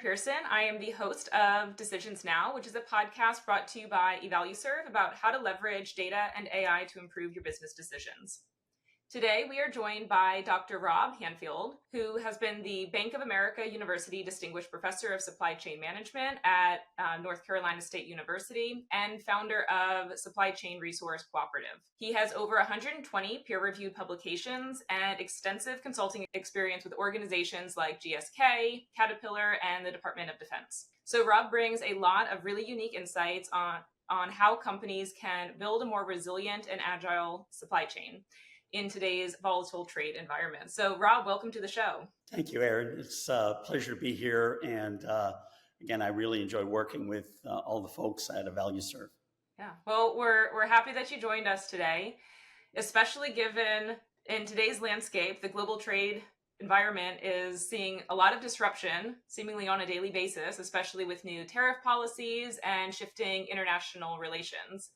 Pearson. I am the host of Decisions Now, which is a podcast brought to you by EvalueServe about how to leverage data and AI to improve your business decisions. Today, we are joined by Dr. Rob Handfield, who has been the Bank of America University Distinguished Professor of Supply Chain Management at North Carolina State University and founder of Supply Chain Resource Cooperative. He has over 120 peer-reviewed publications and extensive consulting experience with organizations like GSK, Caterpillar, and the Department of Defense. So Rob brings a lot of really unique insights on how companies can build a more resilient and agile supply chain in today's volatile trade environment. So Rob, welcome to the show. Thank you, Erin. It's a pleasure to be here. And again, I really enjoy working with all the folks at EvalueServe. Yeah, well, we're happy that you joined us today, especially given in today's landscape, the global trade environment is seeing a lot of disruption, seemingly on a daily basis, especially with new tariff policies and shifting international relations.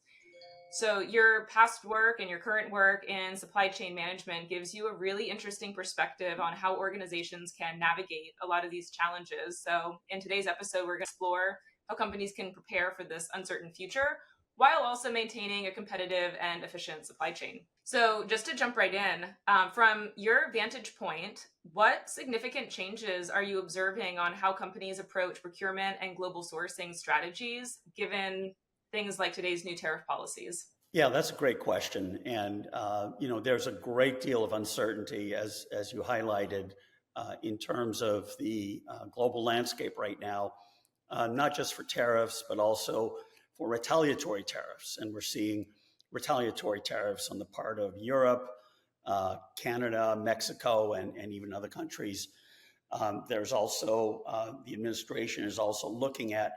So your past work and your current work in supply chain management gives you a really interesting perspective on how organizations can navigate a lot of these challenges. So in today's episode, we're going to explore how companies can prepare for this uncertain future while also maintaining a competitive and efficient supply chain. So just to jump right in, from your vantage point, what significant changes are you observing on how companies approach procurement and global sourcing strategies, given things like today's new tariff policies? Yeah, that's a great question. And, there's a great deal of uncertainty, as you highlighted, in terms of the global landscape right now, not just for tariffs, but also for retaliatory tariffs. And we're seeing retaliatory tariffs on the part of Europe, Canada, Mexico, and even other countries. There's also, the administration is also looking at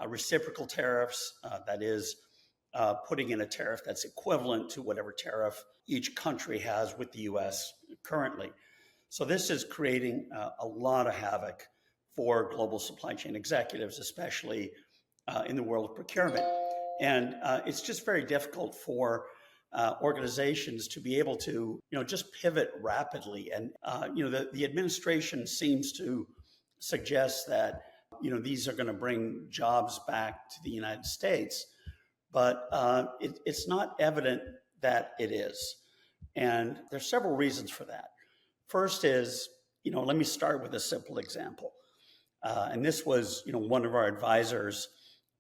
reciprocal tariffs, that is, putting in a tariff that's equivalent to whatever tariff each country has with the U.S. currently. So this is creating a lot of havoc for global supply chain executives, especially in the world of procurement. And it's just very difficult for organizations to be able to, just pivot rapidly. And, the administration seems to suggest that these are going to bring jobs back to the United States, but it's not evident that it is. And there's several reasons for that. First is, let me start with a simple example. And this was, one of our advisors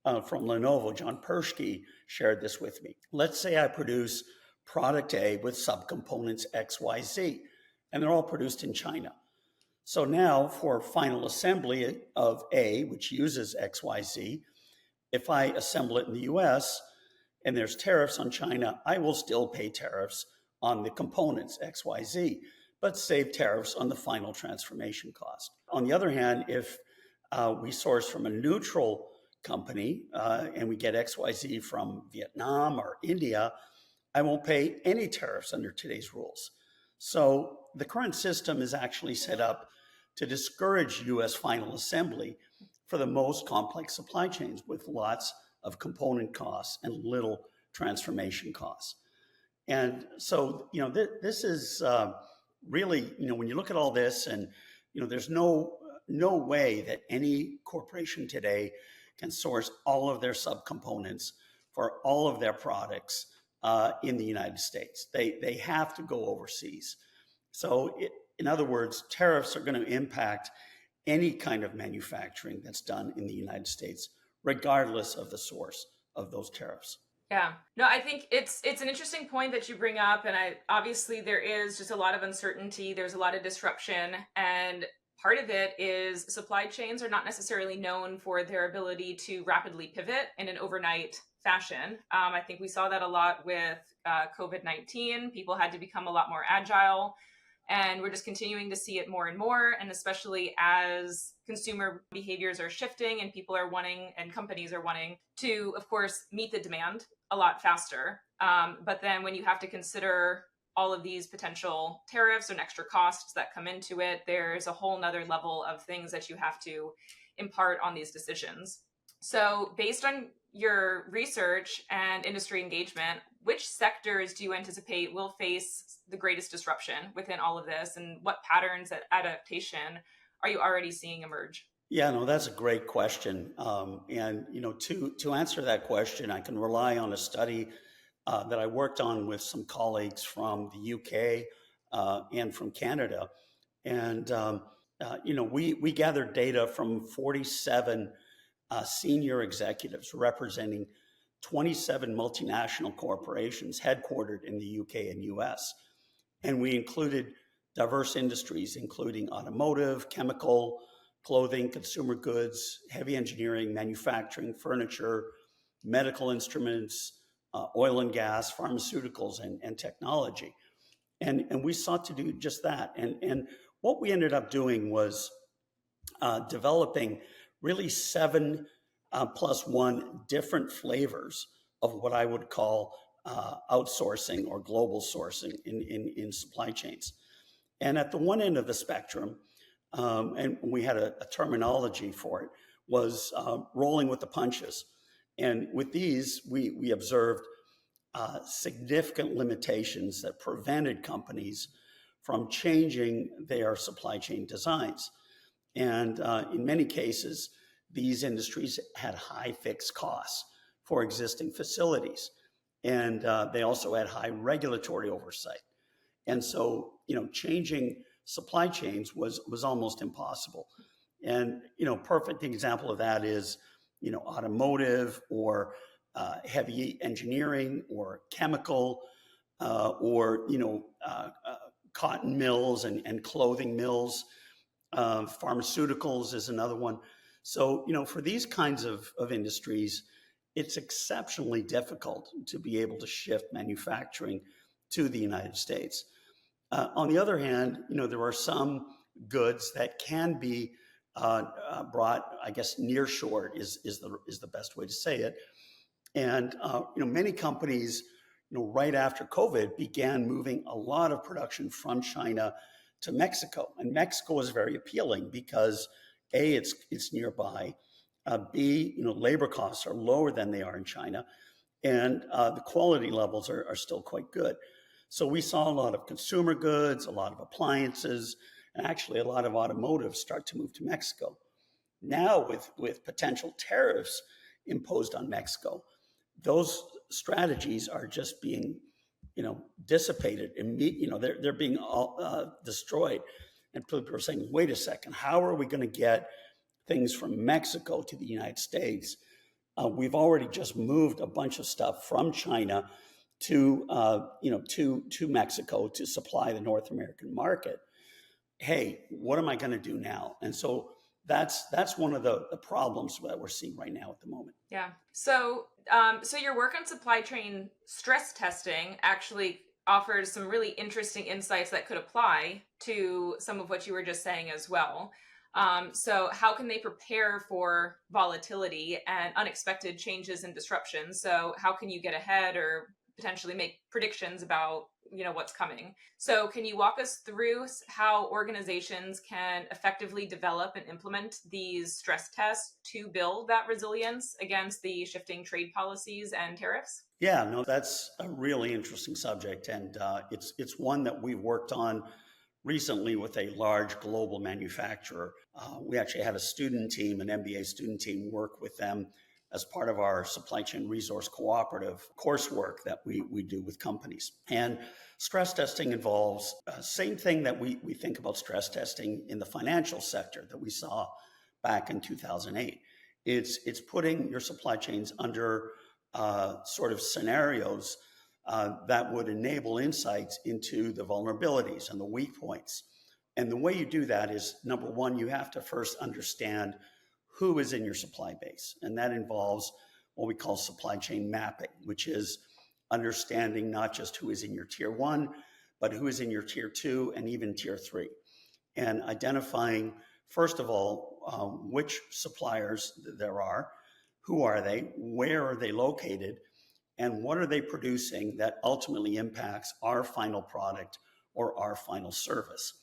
from Lenovo, John Persky, shared this with me. Let's say I produce product A with subcomponents XYZ, and they're all produced in China. So now for final assembly of A, which uses XYZ, if I assemble it in the US and there's tariffs on China, I will still pay tariffs on the components XYZ, but save tariffs on the final transformation cost. On the other hand, if we source from a neutral company and we get XYZ from Vietnam or India, I won't pay any tariffs under today's rules. So the current system is actually set up to discourage U.S. final assembly for the most complex supply chains with lots of component costs and little transformation costs. And so, this is really, when you look at all this and, there's no way that any corporation today can source all of their subcomponents for all of their products in the United States. They have to go overseas. So in other words, tariffs are going to impact any kind of manufacturing that's done in the United States, regardless of the source of those tariffs. Yeah, no, I think it's an interesting point that you bring up. And obviously there is just a lot of uncertainty. There's a lot of disruption. And part of it is supply chains are not necessarily known for their ability to rapidly pivot in an overnight fashion. I think we saw that a lot with COVID-19. People had to become a lot more agile. And we're just continuing to see it more and more. And especially as consumer behaviors are shifting and people are wanting and companies are wanting to, of course, meet the demand a lot faster. But then when you have to consider all of these potential tariffs and extra costs that come into it, there's a whole nother level of things that you have to impart on these decisions. So based on your research and industry engagement, which sectors do you anticipate will face the greatest disruption within all of this? And what patterns of adaptation are you already seeing emerge? Yeah, no, that's a great question. And to answer that question, I can rely on a study that I worked on with some colleagues from the UK and from Canada. And we gathered data from 47 senior executives representing 27 multinational corporations headquartered in the UK and US. And we included diverse industries, including automotive, chemical, clothing, consumer goods, heavy engineering, manufacturing, furniture, medical instruments, oil and gas, pharmaceuticals, and technology. And we sought to do just that. And what we ended up doing was developing really seven plus one different flavors of what I would call outsourcing or global sourcing in supply chains. And at the one end of the spectrum, and we had a terminology for it, was rolling with the punches. And with these, we observed significant limitations that prevented companies from changing their supply chain designs. And in many cases, these industries had high fixed costs for existing facilities. And they also had high regulatory oversight. And so, changing supply chains was almost impossible. And, perfect example of that is, automotive or heavy engineering or chemical or, cotton mills and clothing mills. Pharmaceuticals is another one. So, for these kinds of industries, it's exceptionally difficult to be able to shift manufacturing to the United States. On the other hand, there are some goods that can be brought, I guess, nearshore is the best way to say it. And many companies, right after COVID, began moving a lot of production from China to Mexico, and Mexico is very appealing because A, it's nearby. B, labor costs are lower than they are in China, and the quality levels are still quite good. So we saw a lot of consumer goods, a lot of appliances, and actually a lot of automotive start to move to Mexico. Now with potential tariffs imposed on Mexico, those strategies are just being, dissipated. They're being destroyed. And people are saying, wait a second, how are we going to get things from Mexico to the United States? We've already just moved a bunch of stuff from China to Mexico to supply the North American market. Hey, what am I going to do now? And so that's one of the problems that we're seeing right now at the moment. Yeah. So your work on supply chain stress testing actually offers some really interesting insights that could apply to some of what you were just saying as well. So how can they prepare for volatility and unexpected changes and disruptions? So how can you get ahead or potentially make predictions about what's coming? So can you walk us through how organizations can effectively develop and implement these stress tests to build that resilience against the shifting trade policies and tariffs? Yeah, no, that's a really interesting subject, and it's one that we've worked on recently with a large global manufacturer. We actually had a student team, an MBA student team, work with them as part of our supply chain resource cooperative coursework that we do with companies. And stress testing involves same thing that we think about stress testing in the financial sector that we saw back in 2008. It's putting your supply chains under sort of scenarios that would enable insights into the vulnerabilities and the weak points. And the way you do that is, number one, you have to first understand who is in your supply base. And that involves what we call supply chain mapping, which is understanding not just who is in your tier one, but who is in your tier two and even tier three. And identifying, first of all, which suppliers there are, who are they, where are they located, and what are they producing that ultimately impacts our final product or our final service.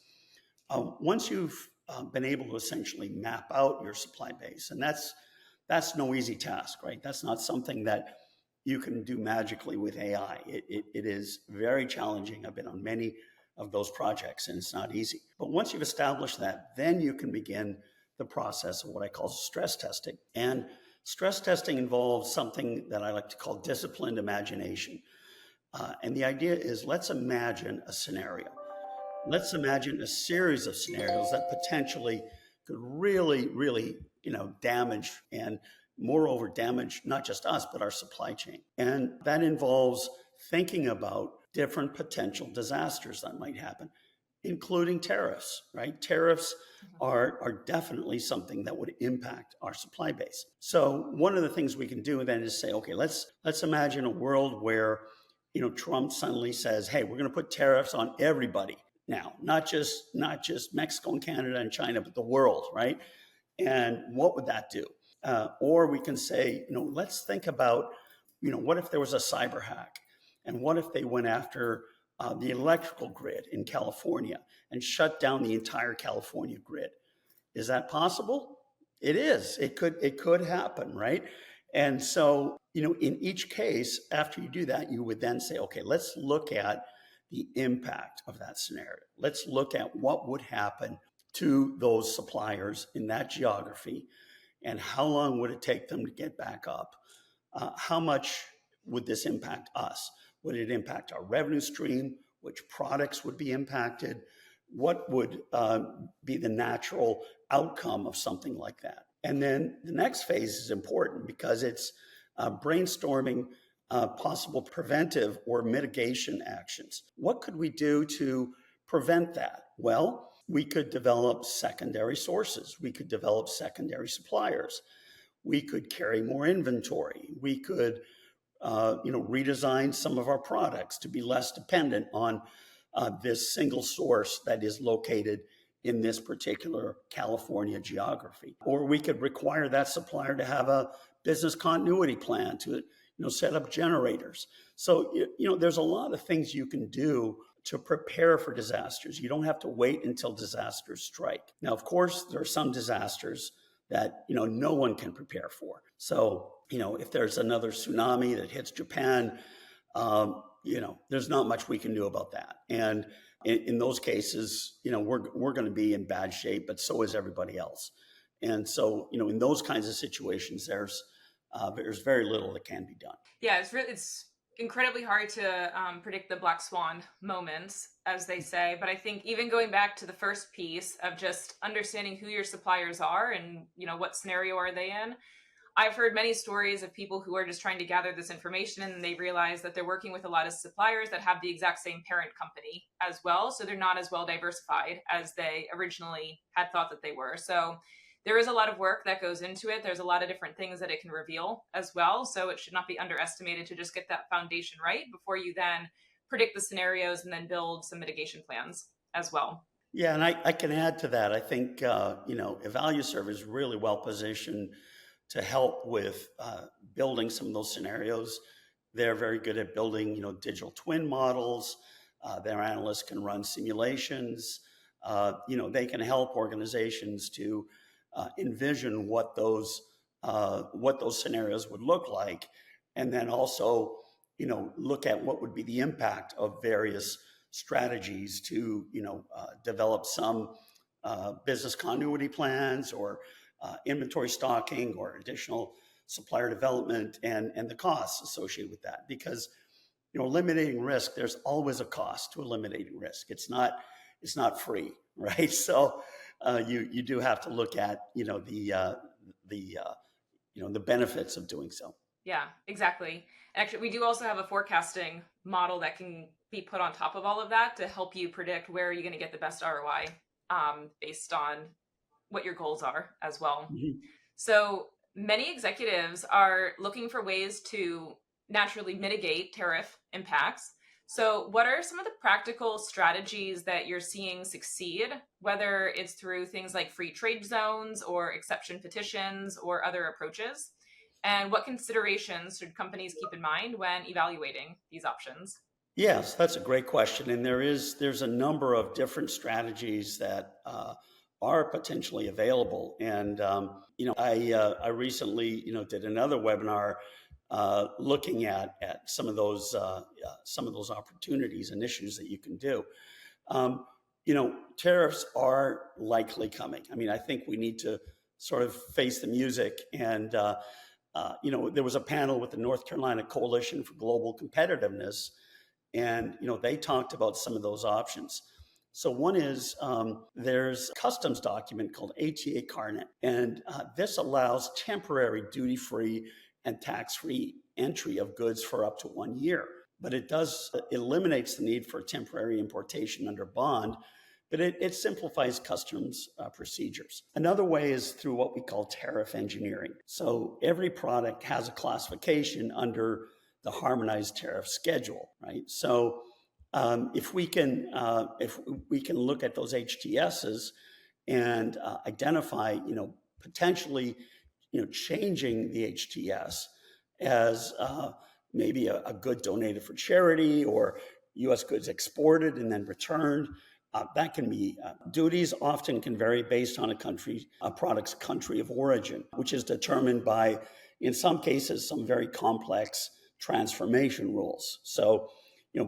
Once you've been able to essentially map out your supply base, and that's no easy task, right? That's not something that you can do magically with AI. It is very challenging. I've been on many of those projects, and it's not easy. But once you've established that, then you can begin the process of what I call stress testing. And stress testing involves something that I like to call disciplined imagination. And the idea is, let's imagine a scenario. Let's imagine a series of scenarios that potentially could really, really, damage, and moreover damage not just us, but our supply chain. And that involves thinking about different potential disasters that might happen, including tariffs, right? Tariffs are definitely something that would impact our supply base. So one of the things we can do then is say, okay, let's imagine a world where, Trump suddenly says, hey, we're going to put tariffs on everybody now, not just Mexico and Canada and China, but the world, right? And what would that do? Or we can say, let's think about, what if there was a cyber hack? And what if they went after the electrical grid in California and shut down the entire California grid? Is that possible? It is. It could happen, right? And so, in each case, after you do that, you would then say, okay, let's look at the impact of that scenario. Let's look at what would happen to those suppliers in that geography, and how long would it take them to get back up? How much would this impact us? Would it impact our revenue stream? Which products would be impacted? What would be the natural outcome of something like that? And then the next phase is important because it's brainstorming possible preventive or mitigation actions. What could we do to prevent that? Well, we could develop secondary sources. We could develop secondary suppliers. We could carry more inventory. We could redesign some of our products to be less dependent on this single source that is located in this particular California geography. Or we could require that supplier to have a business continuity plan to set up generators. So there's a lot of things you can do to prepare for disasters. You don't have to wait until disasters strike. Now, of course, there are some disasters that no one can prepare for. So if there's another tsunami that hits Japan, there's not much we can do about that. And in those cases, we're going to be in bad shape, but so is everybody else. And so, in those kinds of situations, there's very little that can be done. Yeah, it's incredibly hard to predict the black swan moments, as they say. But I think even going back to the first piece of just understanding who your suppliers are and what scenario are they in. I've heard many stories of people who are just trying to gather this information, and they realize that they're working with a lot of suppliers that have the exact same parent company as well. So they're not as well diversified as they originally had thought that they were. So there is a lot of work that goes into it. There's a lot of different things that it can reveal as well. So it should not be underestimated to just get that foundation right before you then predict the scenarios and then build some mitigation plans as well. Yeah, and I can add to that. I think, EvaluServe is really well positioned to help with building some of those scenarios. They're very good at building, digital twin models. Their analysts can run simulations. They can help organizations to envision what those scenarios would look like, and then also, look at what would be the impact of various strategies to, develop some business continuity plans or inventory stocking or additional supplier development and the costs associated with that. Because eliminating risk, there's always a cost to eliminating risk. It's not free, right? So you do have to look at the benefits of doing so. Yeah, exactly. Actually, we do also have a forecasting model that can be put on top of all of that to help you predict where you're going to get the best ROI based on what your goals are as well. Mm-hmm. So many executives are looking for ways to naturally mitigate tariff impacts. So what are some of the practical strategies that you're seeing succeed, whether it's through things like free trade zones or exception petitions or other approaches? And what considerations should companies keep in mind when evaluating these options? Yes, that's a great question. And there's a number of different strategies that are potentially available. And, I recently, did another webinar looking at some of those opportunities and issues that you can do. Tariffs are likely coming. I mean, I think we need to sort of face the music. And, there was a panel with the North Carolina Coalition for Global Competitiveness, and, they talked about some of those options. So one is there's a customs document called ATA Carnet, and this allows temporary duty-free and tax-free entry of goods for up to 1 year. But it eliminates the need for temporary importation under bond, but it simplifies customs procedures. Another way is through what we call tariff engineering. So every product has a classification under the harmonized tariff schedule, right? So if we can look at those HTSs and identify, potentially, changing the HTS as maybe a good donated for charity or U.S. goods exported and then returned. That can be duties often can vary based on a product's country of origin, which is determined by, in some cases, some very complex transformation rules. So,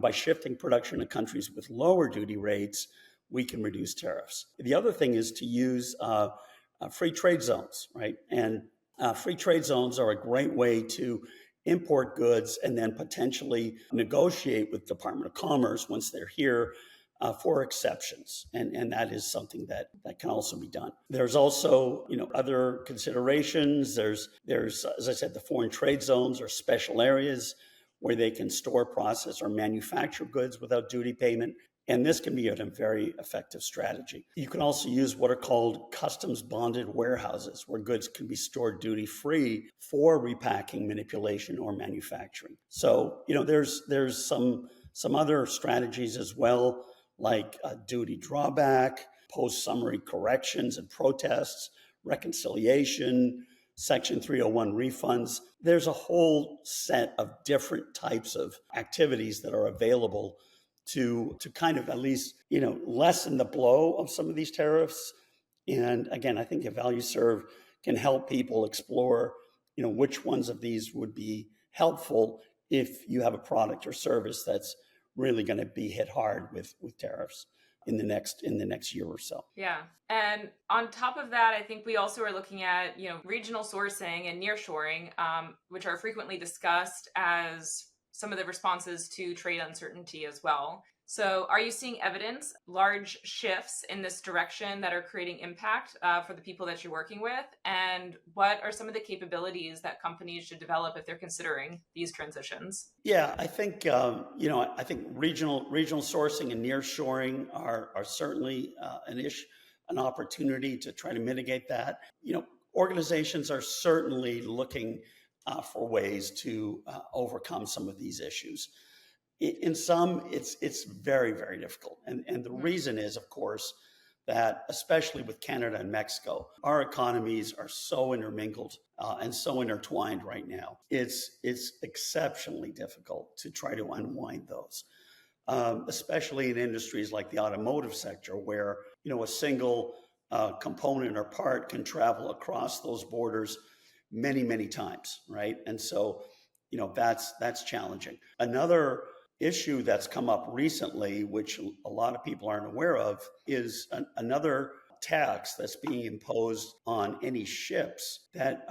by shifting production to countries with lower duty rates, we can reduce tariffs. The other thing is to use free trade zones, right? And free trade zones are a great way to import goods and then potentially negotiate with Department of Commerce once they're here for exceptions. And that is something that can also be done. There's also, other considerations. There's, as I said, the foreign trade zones or special areas where they can store, process, or manufacture goods without duty payment. And this can be a very effective strategy. You can also use what are called customs bonded warehouses, where goods can be stored duty-free for repacking, manipulation, or manufacturing. So, there's some other strategies as well, like duty drawback, post-summary corrections and protests, reconciliation, Section 301 refunds. There's a whole set of different types of activities that are available to kind of at least, lessen the blow of some of these tariffs. And again, I think a value serve can help people explore, which ones of these would be helpful if you have a product or service that's really going to be hit hard with tariffs in the next year or so. Yeah. And on top of that, I think we also are looking at, regional sourcing and nearshoring, which are frequently discussed as some of the responses to trade uncertainty as well. So are you seeing evidence, large shifts in this direction that are creating impact for the people that you're working with? And what are some of the capabilities that companies should develop if they're considering these transitions? Yeah, I think, I think regional sourcing and nearshoring are certainly an opportunity to try to mitigate that. Organizations are certainly looking for ways to overcome some of these issues. In some, it's very, very difficult. And the reason is, of course, that especially with Canada and Mexico, our economies are so intermingled and so intertwined right now. It's exceptionally difficult to try to unwind those, especially in industries like the automotive sector, where a single component or part can travel across those borders many, many times, right? And so, that's challenging. Another issue that's come up recently, which a lot of people aren't aware of, is another tax that's being imposed on any ships that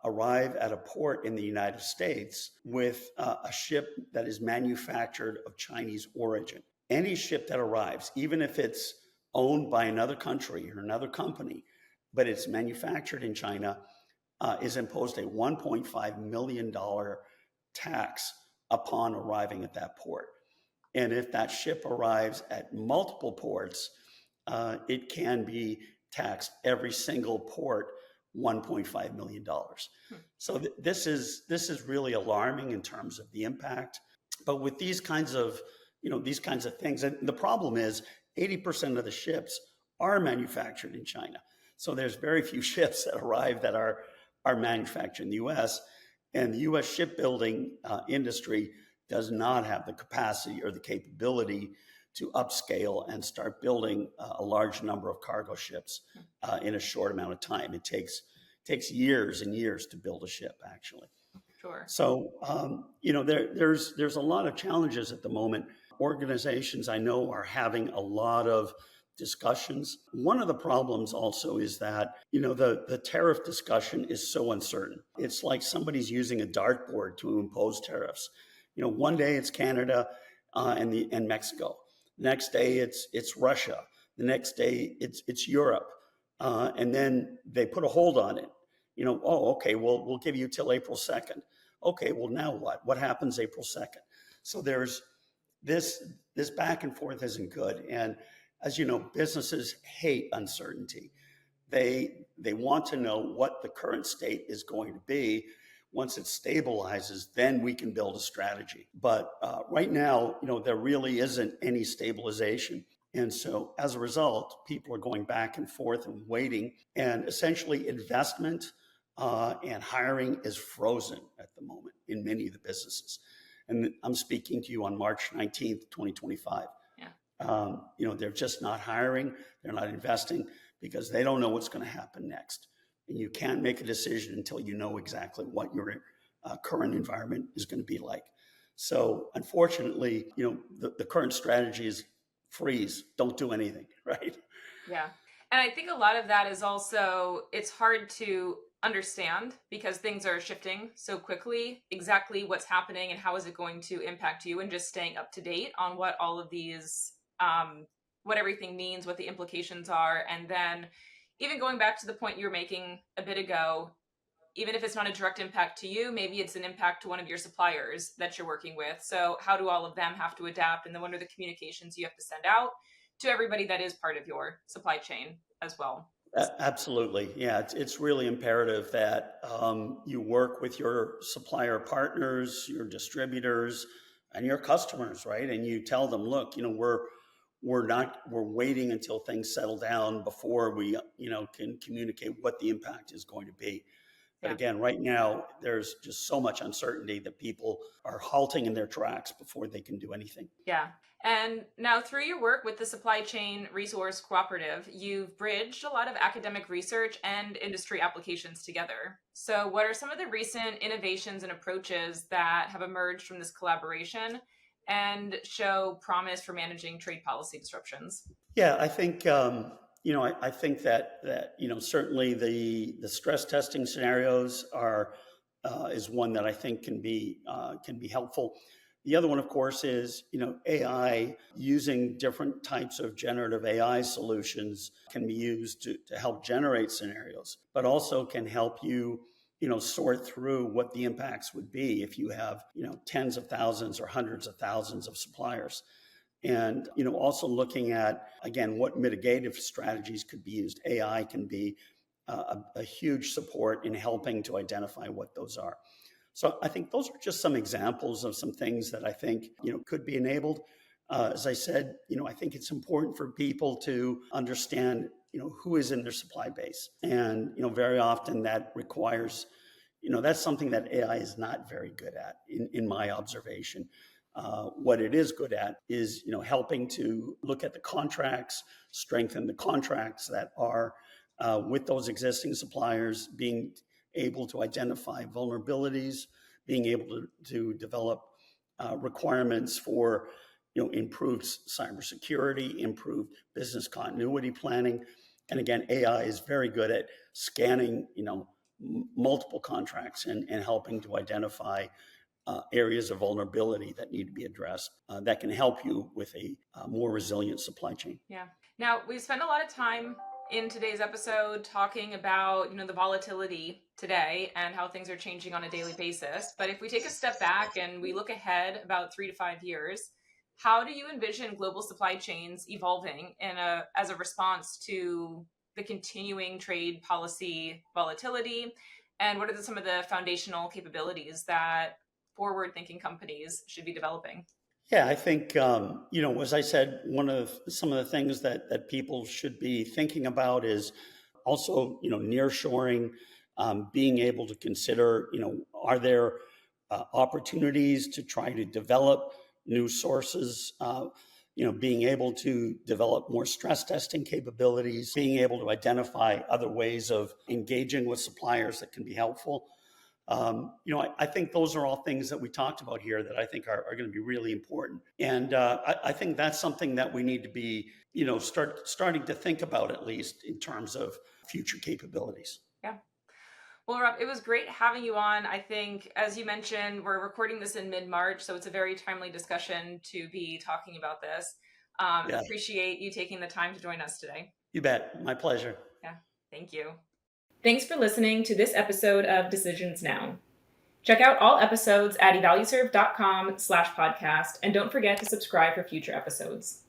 arrive at a port in the United States with a ship that is manufactured of Chinese origin. Any ship that arrives, even if it's owned by another country or another company, but it's manufactured in China, is imposed a $1.5 million tax upon arriving at that port. And if that ship arrives at multiple ports, it can be taxed every single port $1.5 million. So this is really alarming in terms of the impact. But with these kinds of things, and the problem is 80% of the ships are manufactured in China. So there's very few ships that arrive that are manufactured in the U.S. And the U.S. shipbuilding industry does not have the capacity or the capability to upscale and start building a large number of cargo ships in a short amount of time. It takes years and years to build a ship, actually. Sure. So, there's a lot of challenges at the moment. Organizations I know are having a lot of discussions. One of the problems also is that, the tariff discussion is so uncertain. It's like somebody's using a dartboard to impose tariffs. One day it's Canada and Mexico. The next day it's Russia. The next day it's Europe. And then they put a hold on it. Oh, okay, well, we'll give you till April 2nd. Okay, well, now what? What happens April 2nd? So there's this back and forth isn't good. And as you know, businesses hate uncertainty. They want to know what the current state is going to be. Once it stabilizes, then we can build a strategy. But right now, there really isn't any stabilization. And so as a result, people are going back and forth and waiting. And essentially investment and hiring is frozen at the moment in many of the businesses. And I'm speaking to you on March 19th, 2025. Yeah. They're just not hiring. They're not investing because they don't know what's going to happen next. And you can't make a decision until you know exactly what your current environment is going to be like. So unfortunately, the current strategy is freeze, don't do anything, right? Yeah. And I think a lot of that is also, it's hard to understand because things are shifting so quickly, exactly what's happening and how is it going to impact you, and just staying up to date on what all of these, what everything means, what the implications are. And then even going back to the point you were making a bit ago, even if it's not a direct impact to you, maybe it's an impact to one of your suppliers that you're working with. So how do all of them have to adapt? And then what are the communications you have to send out to everybody that is part of your supply chain as well? Absolutely. Yeah, it's really imperative that you work with your supplier partners, your distributors, and your customers, right? And you tell them, look, we're waiting until things settle down before we, can communicate what the impact is going to be. But Yeah. again, right now, there's just so much uncertainty that people are halting in their tracks before they can do anything. Yeah. And now, through your work with the Supply Chain Resource Cooperative, you've bridged a lot of academic research and industry applications together. So, what are some of the recent innovations and approaches that have emerged from this collaboration and show promise for managing trade policy disruptions? Yeah, I think I think that certainly the stress testing scenarios are is one that I think can be helpful. The other one, of course, is AI. Using different types of generative AI solutions can be used to help generate scenarios, but also can help you sort through what the impacts would be if you have tens of thousands or hundreds of thousands of suppliers. And also looking at, again, what mitigative strategies could be used. AI can be a huge support in helping to identify what those are. So I think those are just some examples of some things that I think could be enabled. As I said, I think it's important for people to understand who is in their supply base, and very often that requires that's something that AI is not very good at in my observation. What it is good at is helping to look at the contracts, strengthen the contracts that are with those existing suppliers, being able to identify vulnerabilities, being able to develop requirements for improved cybersecurity, improved business continuity planning. And again, AI is very good at scanning multiple contracts and helping to identify areas of vulnerability that need to be addressed that can help you with a more resilient supply chain. Yeah. Now, we've spent a lot of time in today's episode talking about, the volatility today and how things are changing on a daily basis. But if we take a step back and we look ahead about 3 to 5 years, how do you envision global supply chains evolving as a response to the continuing trade policy volatility? And what are some of the foundational capabilities that forward-thinking companies should be developing? Yeah, I think as I said, some of the things that people should be thinking about is also nearshoring, being able to consider are there opportunities to try to develop new sources, being able to develop more stress testing capabilities, being able to identify other ways of engaging with suppliers that can be helpful. I think those are all things that we talked about here that I think are going to be really important. And I think that's something that we need to be, starting to think about, at least in terms of future capabilities. Yeah. Well, Rob, it was great having you on. I think, as you mentioned, we're recording this in mid-March, so it's a very timely discussion to be talking about this. Yeah, Appreciate you taking the time to join us today. you bet. My pleasure. Yeah, thank you. Thanks for listening to this episode of Decisions Now. Check out all episodes at evalueserve.com/podcast, and don't forget to subscribe for future episodes.